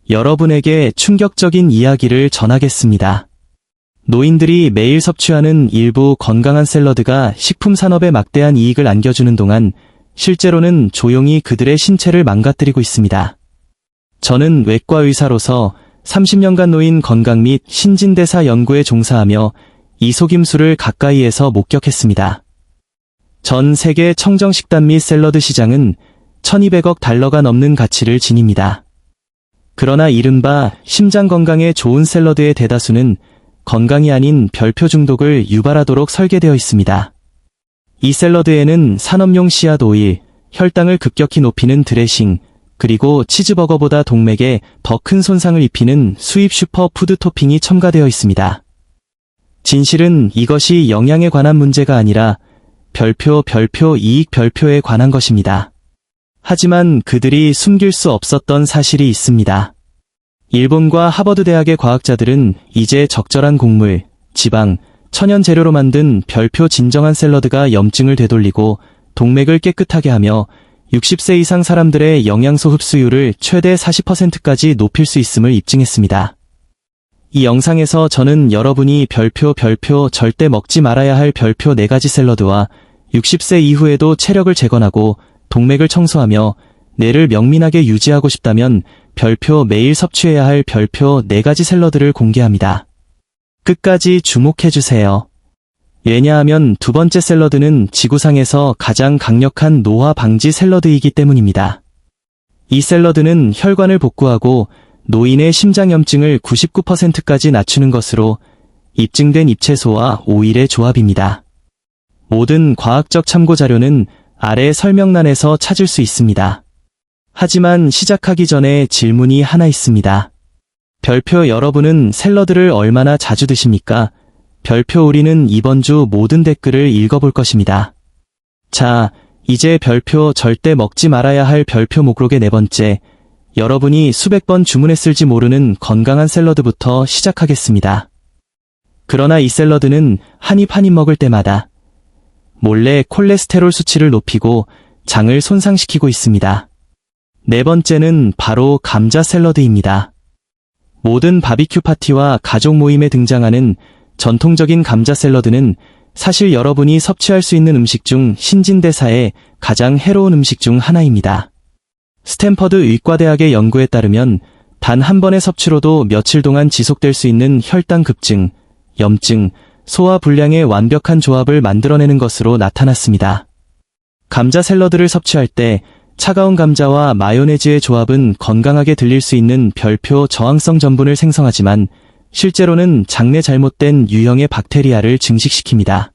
여러분에게 충격적인 이야기를 전하겠습니다. 노인들이 매일 섭취하는 일부 건강한 샐러드가 식품 산업에 막대한 이익을 안겨주는 동안 실제로는 조용히 그들의 신체를 망가뜨리고 있습니다. 저는 외과 의사로서 30년간 노인 건강 및 신진대사 연구에 종사하며 이 속임수를 가까이에서 목격했습니다. 전 세계 청정식단 및 샐러드 시장은 1200억 달러가 넘는 가치를 지닙니다. 그러나 이른바 심장 건강에 좋은 샐러드의 대다수는 건강이 아닌 별표 중독을 유발하도록 설계되어 있습니다. 이 샐러드에는 산업용 씨앗 오일, 혈당을 급격히 높이는 드레싱, 그리고 치즈버거보다 동맥에 더 큰 손상을 입히는 수입 슈퍼푸드 토핑이 첨가되어 있습니다. 진실은 이것이 영양에 관한 문제가 아니라 별표 이익 별표에 관한 것입니다. 하지만 그들이 숨길 수 없었던 사실이 있습니다. 일본과 하버드 대학의 과학자들은 이제 적절한 곡물, 지방, 천연 재료로 만든 별표 진정한 샐러드가 염증을 되돌리고 동맥을 깨끗하게 하며 60세 이상 사람들의 영양소 흡수율을 최대 40%까지 높일 수 있음을 입증했습니다. 이 영상에서 저는 여러분이 별표 절대 먹지 말아야 할 별표 4가지 샐러드와 60세 이후에도 체력을 재건하고 동맥을 청소하며 뇌를 명민하게 유지하고 싶다면 별표 매일 섭취해야 할 별표 4가지 샐러드를 공개합니다. 끝까지 주목해주세요. 왜냐하면 두 번째 샐러드는 지구상에서 가장 강력한 노화 방지 샐러드이기 때문입니다. 이 샐러드는 혈관을 복구하고 노인의 심장염증을 99%까지 낮추는 것으로 입증된 잎채소와 오일의 조합입니다. 모든 과학적 참고 자료는 아래 설명란에서 찾을 수 있습니다. 하지만 시작하기 전에 질문이 하나 있습니다. 별표 여러분은 샐러드를 얼마나 자주 드십니까? 별표 우리는 이번 주 모든 댓글을 읽어볼 것입니다. 자, 이제 별표 절대 먹지 말아야 할 별표 목록의 4번째, 여러분이 수백 번 주문했을지 모르는 건강한 샐러드부터 시작하겠습니다. 그러나 이 샐러드는 한 입 먹을 때마다 몰래 콜레스테롤 수치를 높이고 장을 손상시키고 있습니다. 4번째는 바로 감자 샐러드입니다. 모든 바비큐 파티와 가족 모임에 등장하는 전통적인 감자 샐러드는 사실 여러분이 섭취할 수 있는 음식 중 신진대사에 가장 해로운 음식 중 하나입니다. 스탠퍼드 의과대학의 연구에 따르면 단 한 번의 섭취로도 며칠 동안 지속될 수 있는 혈당 급증, 염증, 소화 불량의 완벽한 조합을 만들어내는 것으로 나타났습니다. 감자 샐러드를 섭취할 때 차가운 감자와 마요네즈의 조합은 건강하게 들릴 수 있는 별표 저항성 전분을 생성하지만 실제로는 장내 잘못된 유형의 박테리아를 증식시킵니다.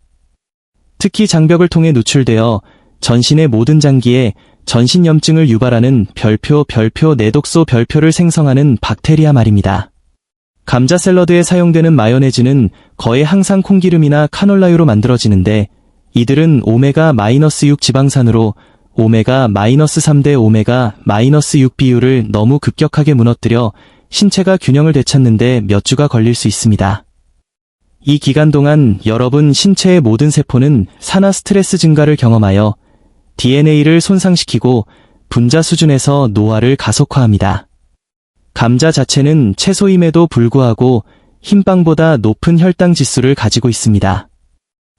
특히 장벽을 통해 누출되어 전신의 모든 장기에 전신염증을 유발하는 별표 내독소 별표를 생성하는 박테리아 말입니다. 감자 샐러드에 사용되는 마요네즈는 거의 항상 콩기름이나 카놀라유로 만들어지는데 이들은 오메가-6 지방산으로 오메가-3 대 오메가-6 비율을 너무 급격하게 무너뜨려 신체가 균형을 되찾는데 몇 주가 걸릴 수 있습니다. 이 기간 동안 여러분 신체의 모든 세포는 산화 스트레스 증가를 경험하여 DNA를 손상시키고 분자 수준에서 노화를 가속화합니다. 감자 자체는 채소임에도 불구하고 흰빵보다 높은 혈당 지수를 가지고 있습니다.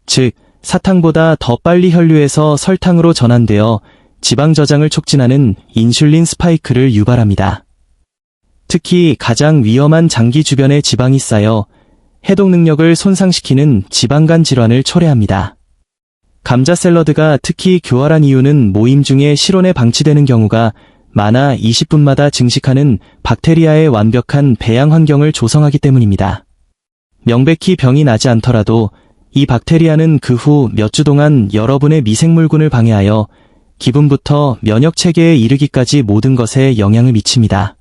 즉, 사탕보다 더 빨리 혈류에서 설탕으로 전환되어 지방 저장을 촉진하는 인슐린 스파이크를 유발합니다. 특히 가장 위험한 장기 주변에 지방이 쌓여 해독 능력을 손상시키는 지방간 질환을 초래합니다. 감자 샐러드가 특히 교활한 이유는 모임 중에 실온에 방치되는 경우가 많아 20분마다 증식하는 박테리아의 완벽한 배양 환경을 조성하기 때문입니다. 명백히 병이 나지 않더라도 이 박테리아는 그 후 몇 주 동안 여러분의 미생물군을 방해하여 기분부터 면역 체계에 이르기까지 모든 것에 영향을 미칩니다.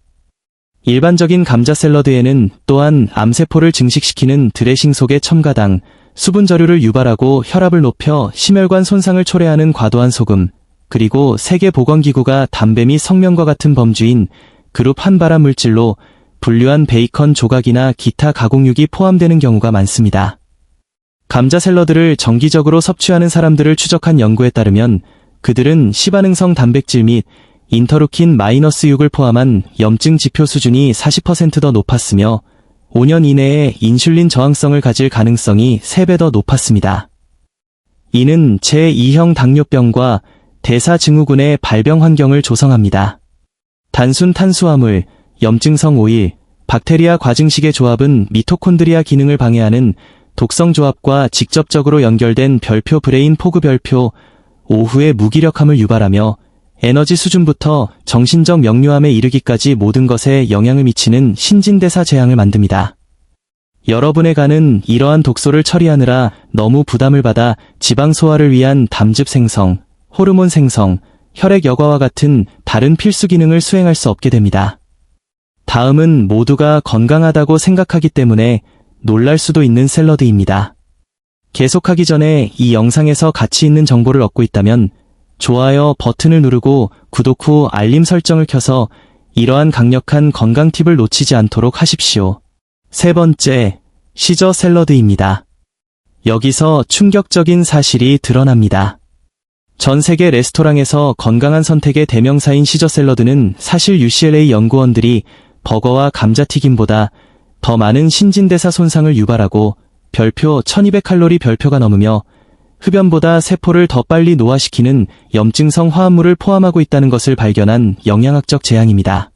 일반적인 감자 샐러드에는 또한 암세포를 증식시키는 드레싱 속의 첨가당, 수분 저류를 유발하고 혈압을 높여 심혈관 손상을 초래하는 과도한 소금, 그리고 세계보건기구가 담배 및 성면과 같은 범주인 그룹 한 발암 물질로 분류한 베이컨 조각이나 기타 가공육이 포함되는 경우가 많습니다. 감자 샐러드를 정기적으로 섭취하는 사람들을 추적한 연구에 따르면 그들은 시반응성 단백질 및 인터루킨-6을 포함한 염증 지표 수준이 40% 더 높았으며 5년 이내에 인슐린 저항성을 가질 가능성이 3배 더 높았습니다. 이는 제2형 당뇨병과 대사증후군의 발병 환경을 조성합니다. 단순 탄수화물, 염증성 오일, 박테리아 과증식의 조합은 미토콘드리아 기능을 방해하는 독성 조합과 직접적으로 연결된 별표 브레인 포그 별표 오후의 무기력함을 유발하며 에너지 수준부터 정신적 명료함에 이르기까지 모든 것에 영향을 미치는 신진대사 재앙을 만듭니다. 여러분의 간은 이러한 독소를 처리하느라 너무 부담을 받아 지방 소화를 위한 담즙 생성, 호르몬 생성, 혈액 여과와 같은 다른 필수 기능을 수행할 수 없게 됩니다. 다음은 모두가 건강하다고 생각하기 때문에 놀랄 수도 있는 샐러드입니다. 계속하기 전에 이 영상에서 가치 있는 정보를 얻고 있다면 좋아요 버튼을 누르고 구독 후 알림 설정을 켜서 이러한 강력한 건강 팁을 놓치지 않도록 하십시오. 세 번째, 시저 샐러드입니다. 여기서 충격적인 사실이 드러납니다. 전 세계 레스토랑에서 건강한 선택의 대명사인 시저 샐러드는 사실 UCLA 연구원들이 버거와 감자튀김보다 더 많은 신진대사 손상을 유발하고 별표 1200칼로리 별표가 넘으며 흡연보다 세포를 더 빨리 노화시키는 염증성 화합물을 포함하고 있다는 것을 발견한 영양학적 재앙입니다.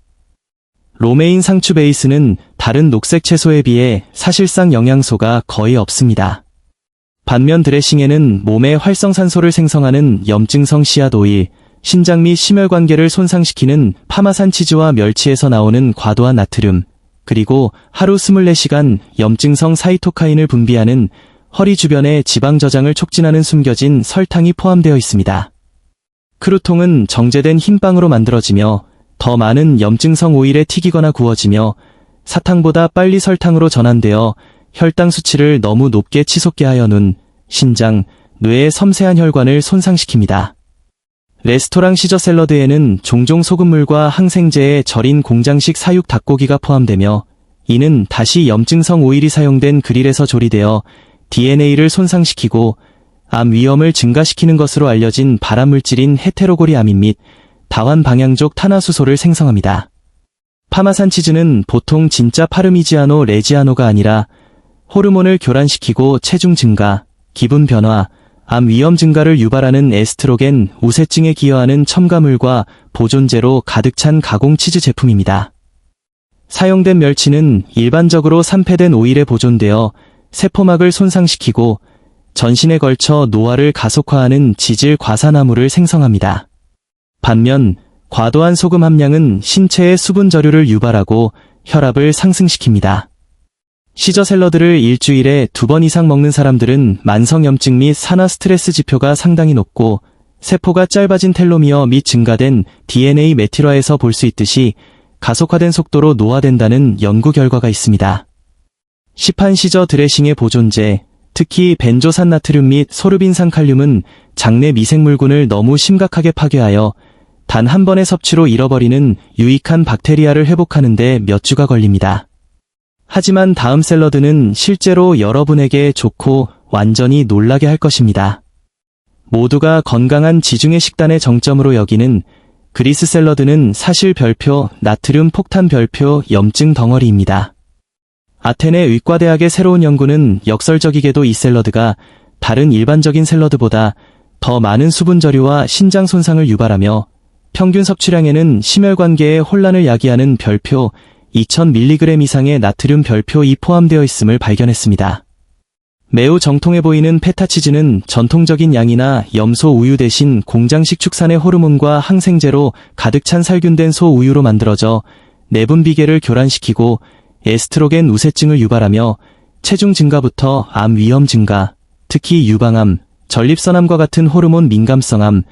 로메인 상추 베이스는 다른 녹색 채소에 비해 사실상 영양소가 거의 없습니다. 반면 드레싱에는 몸의 활성산소를 생성하는 염증성 씨앗 오일, 신장 및 심혈관계를 손상시키는 파마산 치즈와 멸치에서 나오는 과도한 나트륨, 그리고 하루 24시간 염증성 사이토카인을 분비하는 허리 주변의 지방 저장을 촉진하는 숨겨진 설탕이 포함되어 있습니다. 크루통은 정제된 흰빵으로 만들어지며 더 많은 염증성 오일에 튀기거나 구워지며 사탕보다 빨리 설탕으로 전환되어 혈당 수치를 너무 높게 치솟게 하여 눈, 신장, 뇌의 섬세한 혈관을 손상시킵니다. 레스토랑 시저 샐러드에는 종종 소금물과 항생제에 절인 공장식 사육 닭고기가 포함되며 이는 다시 염증성 오일이 사용된 그릴에서 조리되어 DNA를 손상시키고 암 위험을 증가시키는 것으로 알려진 발암물질인 헤테로고리아민 및 다환 방향족 탄화수소를 생성합니다. 파마산 치즈는 보통 진짜 파르미지아노 레지아노가 아니라 호르몬을 교란시키고 체중 증가, 기분 변화, 암 위험 증가를 유발하는 에스트로겐 우세증에 기여하는 첨가물과 보존제로 가득 찬 가공 치즈 제품입니다. 사용된 멸치는 일반적으로 산패된 오일에 보존되어 세포막을 손상시키고 전신에 걸쳐 노화를 가속화하는 지질 과산화물을 생성합니다. 반면 과도한 소금 함량은 신체의 수분 저류를 유발하고 혈압을 상승시킵니다. 시저 샐러드를 일주일에 2번 이상 먹는 사람들은 만성염증 및 산화 스트레스 지표가 상당히 높고 세포가 짧아진 텔로미어 및 증가된 DNA 메틸화에서 볼 수 있듯이 가속화된 속도로 노화된다는 연구 결과가 있습니다. 시판 시저 드레싱의 보존제, 특히 벤조산 나트륨 및 소르빈산 칼륨은 장내 미생물군을 너무 심각하게 파괴하여 단 한 번의 섭취로 잃어버리는 유익한 박테리아를 회복하는 데 몇 주가 걸립니다. 하지만 다음 샐러드는 실제로 여러분에게 좋고 완전히 놀라게 할 것입니다. 모두가 건강한 지중해 식단의 정점으로 여기는 그리스 샐러드는 사실 별표 나트륨 폭탄 별표 염증 덩어리입니다. 아테네 의과대학의 새로운 연구는 역설적이게도 이 샐러드가 다른 일반적인 샐러드보다 더 많은 수분 저류와 신장 손상을 유발하며 평균 섭취량에는 심혈관계의 혼란을 야기하는 별표 2000mg 이상의 나트륨 별표 2 포함되어 있음을 발견했습니다. 매우 정통해 보이는 페타치즈는 전통적인 양이나 염소 우유 대신 공장식 축산의 호르몬과 항생제로 가득 찬 살균된 소 우유로 만들어져 내분 비계를 교란시키고 에스트로겐 우세증을 유발하며 체중 증가부터 암 위험 증가, 특히 유방암, 전립선암과 같은 호르몬 민감성암에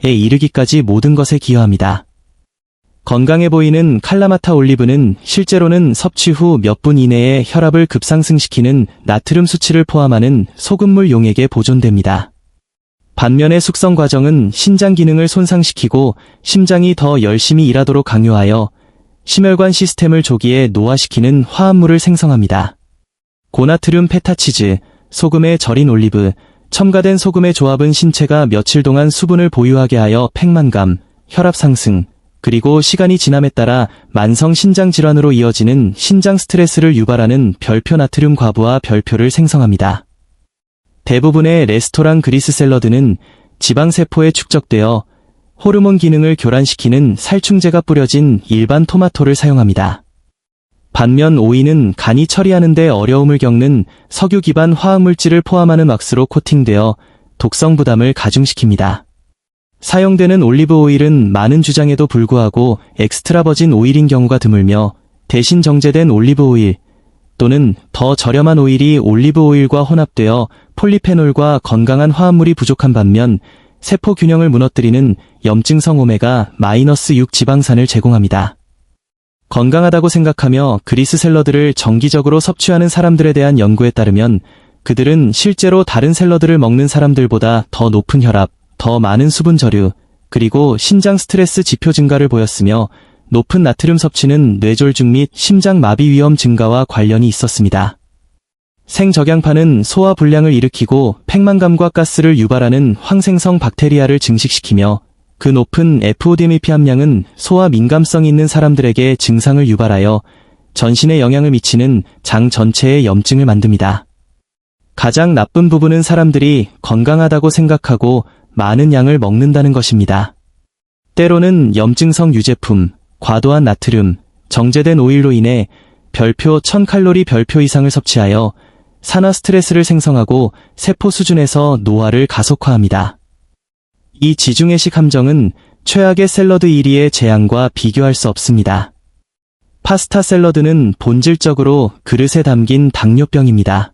이르기까지 모든 것에 기여합니다. 건강해 보이는 칼라마타 올리브는 실제로는 섭취 후 몇 분 이내에 혈압을 급상승시키는 나트륨 수치를 포함하는 소금물 용액에 보존됩니다. 반면에 숙성 과정은 신장 기능을 손상시키고 심장이 더 열심히 일하도록 강요하여 심혈관 시스템을 조기에 노화시키는 화합물을 생성합니다. 고나트륨 페타치즈, 소금에 절인 올리브, 첨가된 소금의 조합은 신체가 며칠 동안 수분을 보유하게 하여 팽만감, 혈압 상승, 그리고 시간이 지남에 따라 만성 신장 질환으로 이어지는 신장 스트레스를 유발하는 별표 나트륨 과부하 별표를 생성합니다. 대부분의 레스토랑 그리스 샐러드는 지방세포에 축적되어 호르몬 기능을 교란시키는 살충제가 뿌려진 일반 토마토를 사용합니다. 반면 오이는 간이 처리하는 데 어려움을 겪는 석유 기반 화학물질을 포함하는 왁스로 코팅되어 독성 부담을 가중시킵니다. 사용되는 올리브 오일은 많은 주장에도 불구하고 엑스트라 버진 오일인 경우가 드물며 대신 정제된 올리브 오일 또는 더 저렴한 오일이 올리브 오일과 혼합되어 폴리페놀과 건강한 화합물이 부족한 반면 세포 균형을 무너뜨리는 염증성 오메가-6 지방산을 제공합니다. 건강하다고 생각하며 그리스 샐러드를 정기적으로 섭취하는 사람들에 대한 연구에 따르면 그들은 실제로 다른 샐러드를 먹는 사람들보다 더 높은 혈압, 더 많은 수분 저류, 그리고 신장 스트레스 지표 증가를 보였으며 높은 나트륨 섭취는 뇌졸중 및 심장 마비 위험 증가와 관련이 있었습니다. 생적양파는 소화 불량을 일으키고 팽만감과 가스를 유발하는 황생성 박테리아를 증식시키며 그 높은 FODMAP 함량은 소화 민감성이 있는 사람들에게 증상을 유발하여 전신에 영향을 미치는 장 전체의 염증을 만듭니다. 가장 나쁜 부분은 사람들이 건강하다고 생각하고 많은 양을 먹는다는 것입니다. 때로는 염증성 유제품, 과도한 나트륨, 정제된 오일로 인해 별표 1000칼로리 별표 이상을 섭취하여 산화 스트레스를 생성하고 세포 수준에서 노화를 가속화합니다. 이 지중해식 함정은 최악의 샐러드 1위의 재앙과 비교할 수 없습니다. 파스타 샐러드는 본질적으로 그릇에 담긴 당뇨병입니다.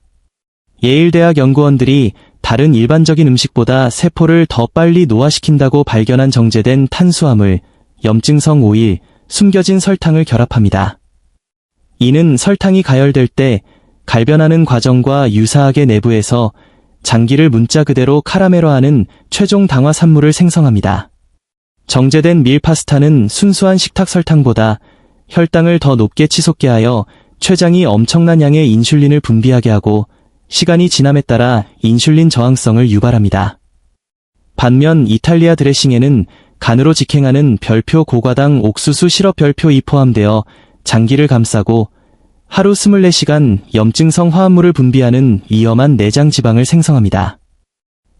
예일대학 연구원들이 다른 일반적인 음식보다 세포를 더 빨리 노화시킨다고 발견한 정제된 탄수화물, 염증성 오일, 숨겨진 설탕을 결합합니다. 이는 설탕이 가열될 때 갈변하는 과정과 유사하게 내부에서 장기를 문자 그대로 카라멜화하는 최종 당화 산물을 생성합니다. 정제된 밀 파스타는 순수한 식탁 설탕보다 혈당을 더 높게 치솟게 하여 췌장이 엄청난 양의 인슐린을 분비하게 하고 시간이 지남에 따라 인슐린 저항성을 유발합니다. 반면 이탈리아 드레싱에는 간으로 직행하는 별표 고과당 옥수수 시럽 별표 2 포함되어 장기를 감싸고 하루 24시간 염증성 화합물을 분비하는 위험한 내장 지방을 생성합니다.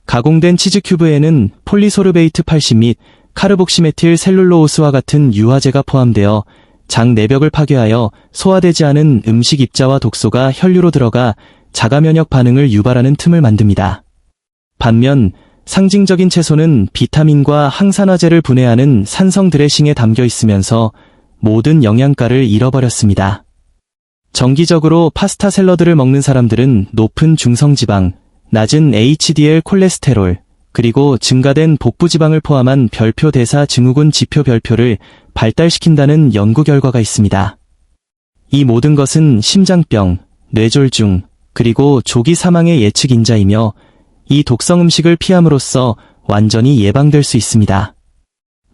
가공된 치즈 큐브에는 폴리소르베이트 80 및 카르복시메틸 셀룰로오스와 같은 유화제가 포함되어 장 내벽을 파괴하여 소화되지 않은 음식 입자와 독소가 혈류로 들어가 자가 면역 반응을 유발하는 틈을 만듭니다. 반면 상징적인 채소는 비타민과 항산화제를 분해하는 산성 드레싱에 담겨 있으면서 모든 영양가를 잃어버렸습니다. 정기적으로 파스타 샐러드를 먹는 사람들은 높은 중성지방, 낮은 HDL 콜레스테롤, 그리고 증가된 복부지방을 포함한 별표 대사 증후군 지표 별표를 발달시킨다는 연구 결과가 있습니다. 이 모든 것은 심장병, 뇌졸중, 그리고 조기 사망의 예측 인자이며 이 독성 음식을 피함으로써 완전히 예방될 수 있습니다.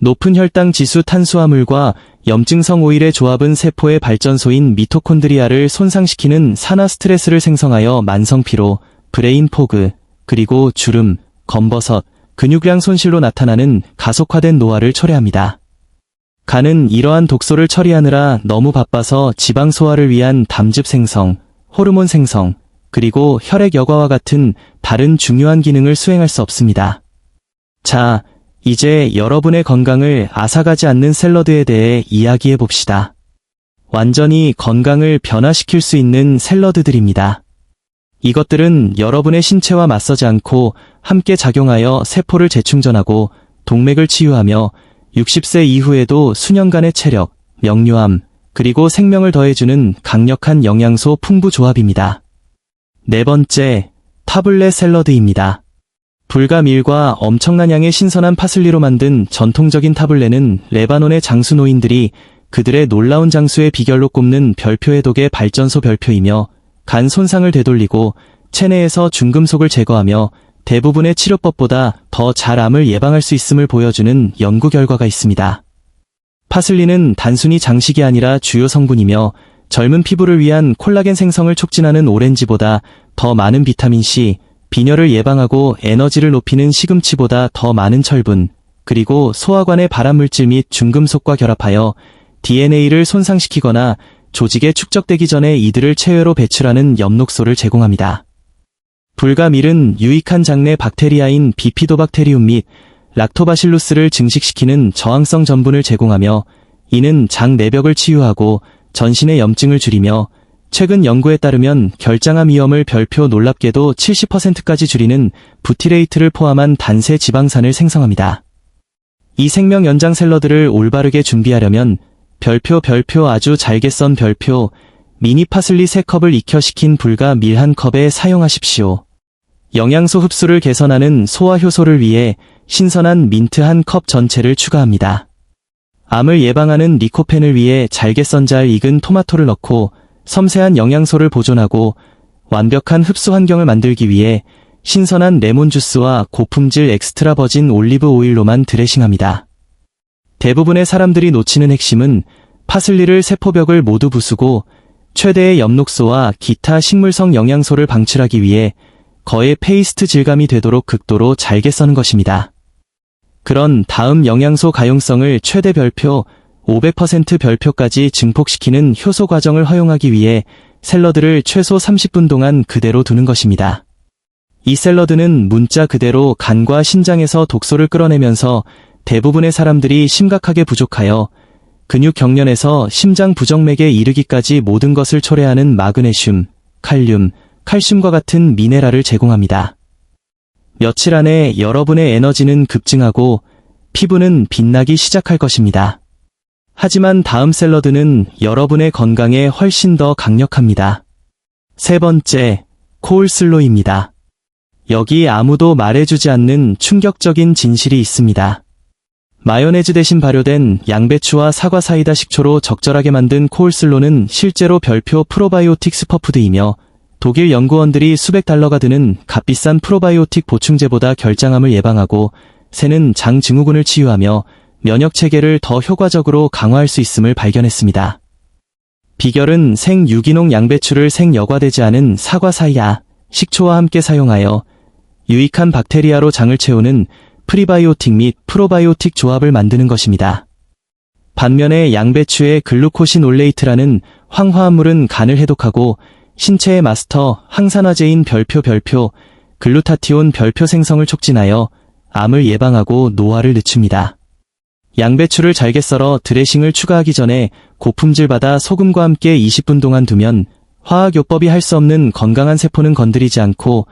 높은 혈당 지수 탄수화물과 염증성 오일의 조합은 세포의 발전소인 미토콘드리아를 손상시키는 산화 스트레스를 생성하여 만성피로, 브레인 포그, 그리고 주름, 검버섯, 근육량 손실로 나타나는 가속화된 노화를 초래합니다. 간은 이러한 독소를 처리하느라 너무 바빠서 지방 소화를 위한 담즙 생성, 호르몬 생성, 그리고 혈액 여과와 같은 다른 중요한 기능을 수행할 수 없습니다. 자, 이제 여러분의 건강을 앗아가지 않는 샐러드에 대해 이야기해 봅시다. 완전히 건강을 변화시킬 수 있는 샐러드들입니다. 이것들은 여러분의 신체와 맞서지 않고 함께 작용하여 세포를 재충전하고 동맥을 치유하며 60세 이후에도 수년간의 체력, 명료함, 그리고 생명을 더해주는 강력한 영양소 풍부 조합입니다. 네 번째, 타블레 샐러드입니다. 불과 밀과 엄청난 양의 신선한 파슬리로 만든 전통적인 타블레는 레바논의 장수 노인들이 그들의 놀라운 장수의 비결로 꼽는 별표의 독의 발전소 별표이며 간 손상을 되돌리고 체내에서 중금속을 제거하며 대부분의 치료법보다 더 잘 암을 예방할 수 있음을 보여주는 연구 결과가 있습니다. 파슬리는 단순히 장식이 아니라 주요 성분이며 젊은 피부를 위한 콜라겐 생성을 촉진하는 오렌지보다 더 많은 비타민C, 빈혈을 예방하고 에너지를 높이는 시금치보다 더 많은 철분, 그리고 소화관의 발암물질 및 중금속과 결합하여 DNA를 손상시키거나 조직에 축적되기 전에 이들을 체외로 배출하는 엽록소를 제공합니다. 불과 밀은 유익한 장내 박테리아인 비피도박테리움 및 락토바실루스를 증식시키는 저항성 전분을 제공하며 이는 장 내벽을 치유하고 전신의 염증을 줄이며 최근 연구에 따르면 결장암 위험을 별표 놀랍게도 70%까지 줄이는 부티레이트를 포함한 단세 지방산을 생성합니다. 이 생명 연장 샐러드를 올바르게 준비하려면 별표 아주 잘게 썬 별표 미니 파슬리 3컵을 익혀식힌 불과 밀 1컵에 사용하십시오. 영양소 흡수를 개선하는 소화 효소를 위해 신선한 민트 1컵 전체를 추가합니다. 암을 예방하는 리코펜을 위해 잘게 썬 잘 익은 토마토를 넣고 섬세한 영양소를 보존하고 완벽한 흡수 환경을 만들기 위해 신선한 레몬 주스와 고품질 엑스트라 버진 올리브 오일로만 드레싱합니다. 대부분의 사람들이 놓치는 핵심은 파슬리를 세포벽을 모두 부수고 최대의 엽록소와 기타 식물성 영양소를 방출하기 위해 거의 페이스트 질감이 되도록 극도로 잘게 써는 것입니다. 그런 다음 영양소 가용성을 최대 별표 500% 별표까지 증폭시키는 효소 과정을 허용하기 위해 샐러드를 최소 30분 동안 그대로 두는 것입니다. 이 샐러드는 문자 그대로 간과 신장에서 독소를 끌어내면서 대부분의 사람들이 심각하게 부족하여 근육 경련에서 심장 부정맥에 이르기까지 모든 것을 초래하는 마그네슘, 칼륨, 칼슘과 같은 미네랄을 제공합니다. 며칠 안에 여러분의 에너지는 급증하고 피부는 빛나기 시작할 것입니다. 하지만 다음 샐러드는 여러분의 건강에 훨씬 더 강력합니다. 세 번째, 코울슬로입니다. 여기 아무도 말해주지 않는 충격적인 진실이 있습니다. 마요네즈 대신 발효된 양배추와 사과 사이다 식초로 적절하게 만든 코울슬로는 실제로 별표 프로바이오틱 슈퍼푸드이며 독일 연구원들이 수백 달러가 드는 값비싼 프로바이오틱 보충제보다 결장암을 예방하고 새는 장 증후군을 치유하며 면역 체계를 더 효과적으로 강화할 수 있음을 발견했습니다. 비결은 생유기농 양배추를 생여과되지 않은 사과 사이다, 식초와 함께 사용하여 유익한 박테리아로 장을 채우는 프리바이오틱 및 프로바이오틱 조합을 만드는 것입니다. 반면에 양배추의 글루코시놀레이트라는 황화합물은 간을 해독하고 신체의 마스터 항산화제인 별표 글루타티온 별표 생성을 촉진하여 암을 예방하고 노화를 늦춥니다. 양배추를 잘게 썰어 드레싱을 추가하기 전에 고품질 바다 소금과 함께 20분 동안 두면 화학요법이 할 수 없는 건강한 세포는 건드리지 않고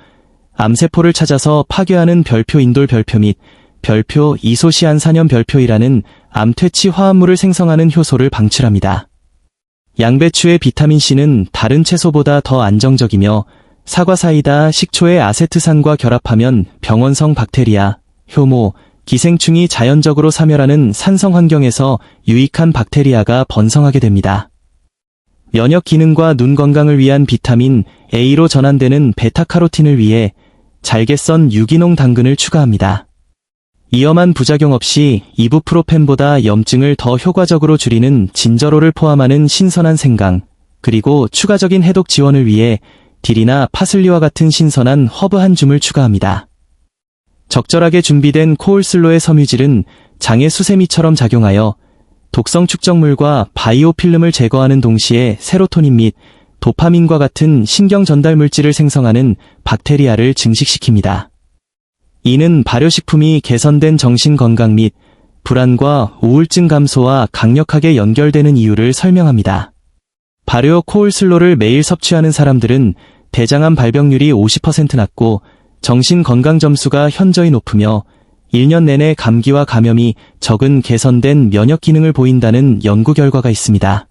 암세포를 찾아서 파괴하는 별표 인돌 별표 및 별표 이소시안산염 별표이라는 암 퇴치 화합물을 생성하는 효소를 방출합니다. 양배추의 비타민C는 다른 채소보다 더 안정적이며 사과 사이다, 식초의 아세트산과 결합하면 병원성 박테리아, 효모, 기생충이 자연적으로 사멸하는 산성 환경에서 유익한 박테리아가 번성하게 됩니다. 면역 기능과 눈 건강을 위한 비타민 A로 전환되는 베타카로틴을 위해 잘게 썬 유기농 당근을 추가합니다. 위험한 부작용 없이 이부프로펜보다 염증을 더 효과적으로 줄이는 진저로를 포함하는 신선한 생강, 그리고 추가적인 해독 지원을 위해 딜이나 파슬리와 같은 신선한 허브 한 줌을 추가합니다. 적절하게 준비된 코울슬로의 섬유질은 장의 수세미처럼 작용하여 독성 축적물과 바이오필름을 제거하는 동시에 세로토닌 및 도파민과 같은 신경 전달 물질을 생성하는 박테리아를 증식시킵니다. 이는 발효식품이 개선된 정신건강 및 불안과 우울증 감소와 강력하게 연결되는 이유를 설명합니다. 발효 코울슬로를 매일 섭취하는 사람들은 대장암 발병률이 50% 낮고 정신건강 점수가 현저히 높으며 1년 내내 감기와 감염이 적은 개선된 면역 기능을 보인다는 연구 결과가 있습니다.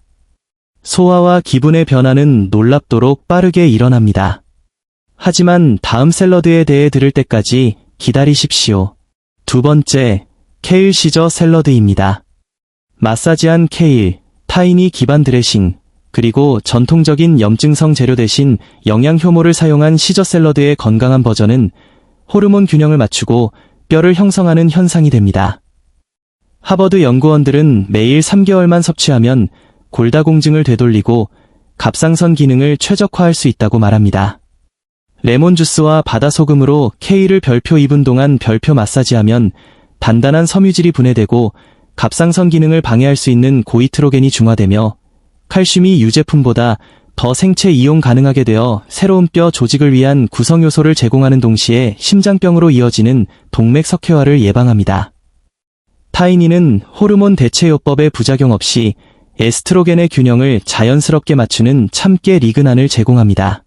소화와 기분의 변화는 놀랍도록 빠르게 일어납니다. 하지만 다음 샐러드에 대해 들을 때까지 기다리십시오. 두 번째, 케일 시저 샐러드입니다. 마사지한 케일, 타히니 기반 드레싱, 그리고 전통적인 염증성 재료 대신 영양 효모를 사용한 시저 샐러드의 건강한 버전은 호르몬 균형을 맞추고 뼈를 형성하는 현상이 됩니다. 하버드 연구원들은 매일 3개월만 섭취하면 골다공증을 되돌리고 갑상선 기능을 최적화할 수 있다고 말합니다. 레몬 주스와 바다 소금으로 케일을 별표 2분 동안 별표 마사지하면 단단한 섬유질이 분해되고 갑상선 기능을 방해할 수 있는 고이트로겐이 중화되며 칼슘이 유제품보다 더 생체 이용 가능하게 되어 새로운 뼈 조직을 위한 구성 요소를 제공하는 동시에 심장병으로 이어지는 동맥 석회화를 예방합니다. 타이닌은 호르몬 대체요법의 부작용 없이 에스트로겐의 균형을 자연스럽게 맞추는 참깨 리그난을 제공합니다.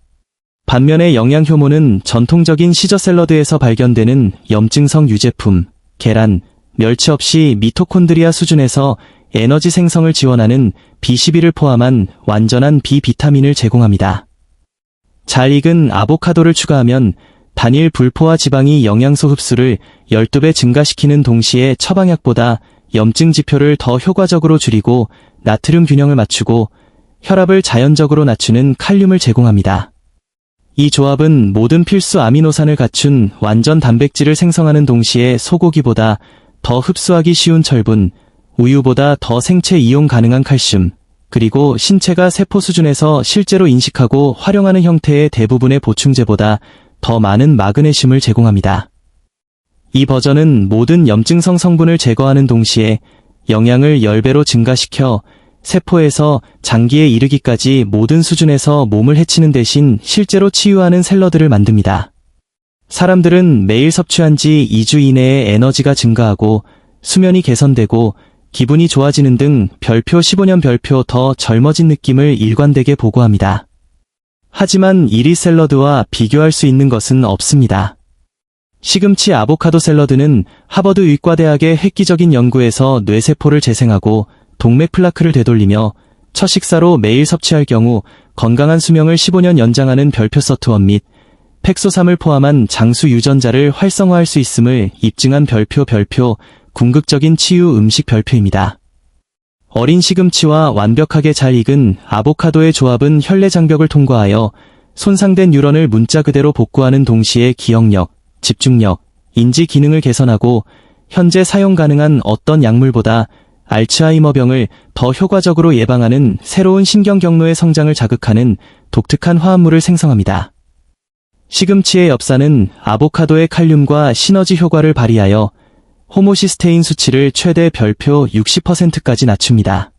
반면에 영양효모는 전통적인 시저 샐러드에서 발견되는 염증성 유제품, 계란, 멸치 없이 미토콘드리아 수준에서 에너지 생성을 지원하는 B12를 포함한 완전한 비비타민을 제공합니다. 잘 익은 아보카도를 추가하면 단일 불포화 지방이 영양소 흡수를 12배 증가시키는 동시에 처방약보다 염증 지표를 더 효과적으로 줄이고 나트륨 균형을 맞추고 혈압을 자연적으로 낮추는 칼륨을 제공합니다. 이 조합은 모든 필수 아미노산을 갖춘 완전 단백질을 생성하는 동시에 소고기보다 더 흡수하기 쉬운 철분, 우유보다 더 생체 이용 가능한 칼슘, 그리고 신체가 세포 수준에서 실제로 인식하고 활용하는 형태의 대부분의 보충제보다 더 많은 마그네슘을 제공합니다. 이 버전은 모든 염증성 성분을 제거하는 동시에 영양을 10배로 증가시켜 세포에서 장기에 이르기까지 모든 수준에서 몸을 해치는 대신 실제로 치유하는 샐러드를 만듭니다. 사람들은 매일 섭취한 지 2주 이내에 에너지가 증가하고 수면이 개선되고 기분이 좋아지는 등 별표 15년 별표 더 젊어진 느낌을 일관되게 보고합니다. 하지만 이리 샐러드와 비교할 수 있는 것은 없습니다. 시금치 아보카도 샐러드는 하버드 의과대학의 획기적인 연구에서 뇌세포를 재생하고 동맥 플라크를 되돌리며 첫 식사로 매일 섭취할 경우 건강한 수명을 15년 연장하는 별표 서투원 및 팩소삼을 포함한 장수 유전자를 활성화할 수 있음을 입증한 별표 궁극적인 치유 음식 별표입니다. 어린 시금치와 완벽하게 잘 익은 아보카도의 조합은 혈내 장벽을 통과하여 손상된 뉴런을 문자 그대로 복구하는 동시에 기억력, 집중력, 인지 기능을 개선하고 현재 사용 가능한 어떤 약물보다 알츠하이머병을 더 효과적으로 예방하는 새로운 신경 경로의 성장을 자극하는 독특한 화합물을 생성합니다. 시금치의 엽산은 아보카도의 칼륨과 시너지 효과를 발휘하여 호모시스테인 수치를 최대 별표 60%까지 낮춥니다.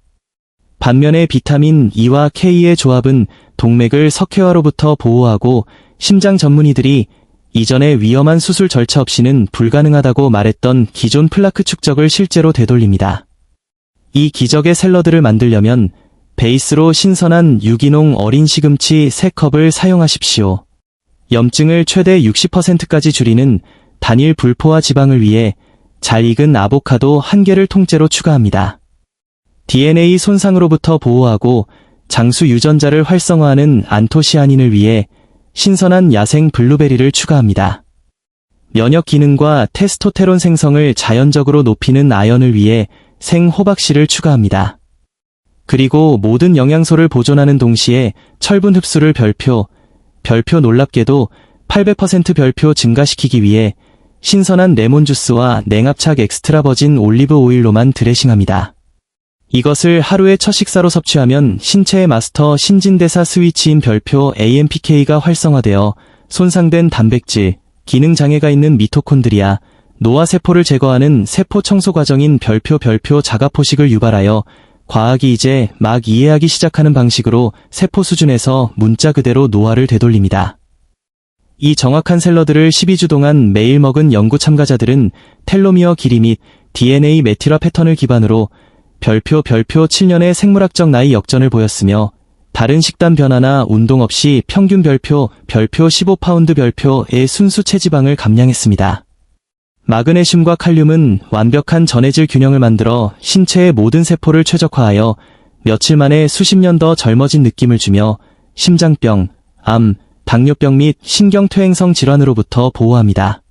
반면에 비타민 E와 K의 조합은 동맥을 석회화로부터 보호하고 심장 전문의들이 이전에 위험한 수술 절차 없이는 불가능하다고 말했던 기존 플라크 축적을 실제로 되돌립니다. 이 기적의 샐러드를 만들려면 베이스로 신선한 유기농 어린 시금치 3컵을 사용하십시오. 염증을 최대 60%까지 줄이는 단일 불포화 지방을 위해 잘 익은 아보카도 1개를 통째로 추가합니다. DNA 손상으로부터 보호하고 장수 유전자를 활성화하는 안토시아닌을 위해 신선한 야생 블루베리를 추가합니다. 면역 기능과 테스토테론 생성을 자연적으로 높이는 아연을 위해 생 호박씨를 추가합니다. 그리고 모든 영양소를 보존하는 동시에 철분 흡수를 별표 놀랍게도 800% 별표 증가시키기 위해 신선한 레몬 주스와 냉압착 엑스트라 버진 올리브 오일로만 드레싱합니다. 이것을 하루의 첫 식사로 섭취하면 신체의 마스터 신진대사 스위치인 별표 AMPK가 활성화되어 손상된 단백질, 기능 장애가 있는 미토콘드리아, 노화세포를 제거하는 세포 청소 과정인 별표 자가포식을 유발하여 과학이 이제 막 이해하기 시작하는 방식으로 세포 수준에서 문자 그대로 노화를 되돌립니다. 이 정확한 샐러드를 12주 동안 매일 먹은 연구 참가자들은 텔로미어 길이 및 DNA 메틸화 패턴을 기반으로 별표 7년의 생물학적 나이 역전을 보였으며 다른 식단 변화나 운동 없이 평균 별표 15파운드 별표의 순수 체지방을 감량했습니다. 마그네슘과 칼륨은 완벽한 전해질 균형을 만들어 신체의 모든 세포를 최적화하여 며칠 만에 수십 년 더 젊어진 느낌을 주며 심장병, 암, 당뇨병 및 신경퇴행성 질환으로부터 보호합니다.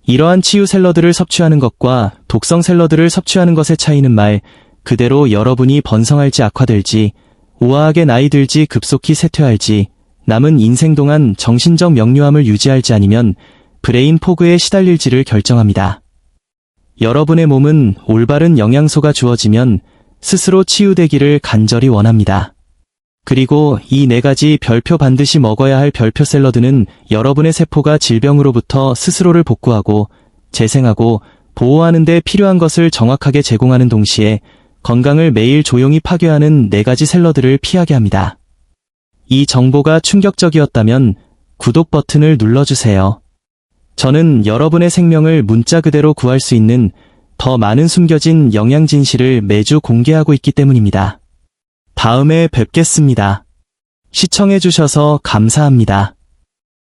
이러한 치유 샐러드를 섭취하는 것과 독성 샐러드를 섭취하는 것의 차이는 말 그대로 여러분이 번성할지 악화될지, 우아하게 나이 들지 급속히 쇠퇴할지, 남은 인생 동안 정신적 명료함을 유지할지 아니면 브레인 포그에 시달릴지를 결정합니다. 여러분의 몸은 올바른 영양소가 주어지면 스스로 치유되기를 간절히 원합니다. 그리고 이 4가지 별표 반드시 먹어야 할 별표 샐러드는 여러분의 세포가 질병으로부터 스스로를 복구하고 재생하고 보호하는 데 필요한 것을 정확하게 제공하는 동시에 건강을 매일 조용히 파괴하는 4가지 샐러드를 피하게 합니다. 이 정보가 충격적이었다면 구독 버튼을 눌러주세요. 저는 여러분의 생명을 문자 그대로 구할 수 있는 더 많은 숨겨진 영양 진실을 매주 공개하고 있기 때문입니다. 다음에 뵙겠습니다. 시청해주셔서 감사합니다.